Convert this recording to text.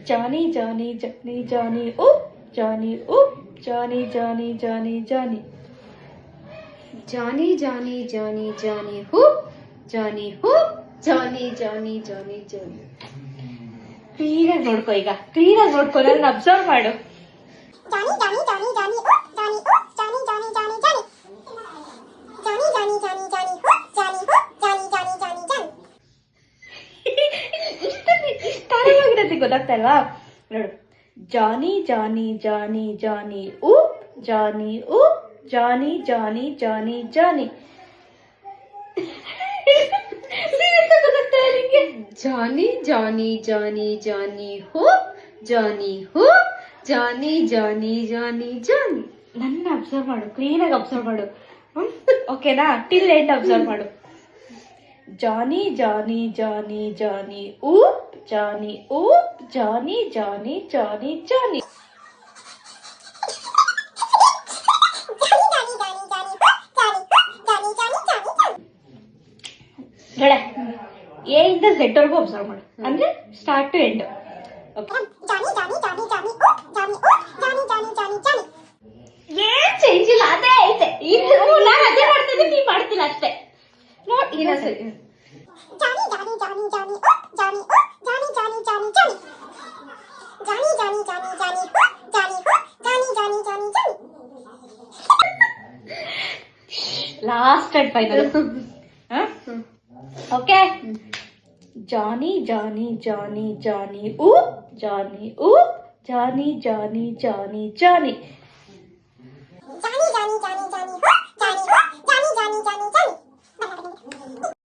Johnny, Johnny, Johnny, Johnny, oop, Johnny, oop, Johnny, Johnny, Johnny, Johnny. Johnny, Johnny, Johnny, Johnny, hoop, Johnny, hoop, Johnny, Johnny, Johnny, Johnny. ಕ್ಲೀನಾಗಿ ನೋಡ್ಕೋ, ಈಗ ಕ್ಲೀನಾಗಿ ನೋಡ್ಕೋ, ನನ್ನ observe ಮಾಡು. Johnny, Johnny, Johnny, Johnny, oop, Johnny, oop, Johnny, Johnny, Johnny, Johnny. Johnny, Johnny, Johnny, Johnny, oop, Johnny, oop, Johnny, Johnny, Johnny, Johnny. ತಾರವಾಗಿರತ್ತೆ, ಗೊತ್ತಾಗ್ತಾ ಇಲ್ವಾ? ನೋಡು, ಜಾನಿ Johnny Johnny Johnny up, Johnny up, ಜಾನಿ ಜಾನಿ ಜಾನಿ ಜಾನಿ. ಗೊತ್ತಾಗ್ತಾ ನಿಂಗೆ? Johnny, Johnny, Johnny, Johnny, hoop, Johnny, hoop, Johnny, Johnny, Johnny, Johnny. ನನ್ನ observe ಮಾಡು, ಕ್ಲೀನಾಗಿ observe ಮಾಡು. ಓಕೆನಾ? ಟಿಲ್ ಎಂಡ್ ಅಬ್ಸರ್ವ್ ಮಾಡು. ಜಾನಿ Johnny Johnny Johnny up, Johnny up, ಜಾನಿ ಜಾನಿ ಜಾನಿ ಜಾನಿ. ನೋಡ, A ಇಂದ ಝೆಡ್ ವರೆಗೂ ಅಬ್ಸರ್ವ್ ಮಾಡು, ಅಂದ್ರೆ ಸ್ಟಾರ್ಟ್ ಟು ಎಂಡ್. ಓಕೆ, ಏನ್ ಚೇಂಜ್ ಇಲ್ಲ, ಅದೇ ಐತೆ. ನಾನು ಅದೇ ಮಾಡ್ತಿದ್ದೆ, ನೀ ಮಾಡ್ತಿಲ್ಲ ಅಷ್ಟೇ. ನೋಡ್, ಇನ್ನೊಂದ್ಸರಿ. Johnny, Johnny, Johnny, Johnny, oop, Johnny, oop, Johnny, Johnny, Johnny, Johnny. Johnny, Johnny, Johnny, Johnny, oop, Johnny, oop, Johnny, Johnny, Johnny, Johnny. Last and final. Okay, Johnny Johnny Johnny Johnny up, Johnny up, Johnny Johnny Johnny Johnny. Johnny, Johnny, Johnny, Johnny, oop, Johnny, oop, Johnny, Johnny, Johnny, Johnny.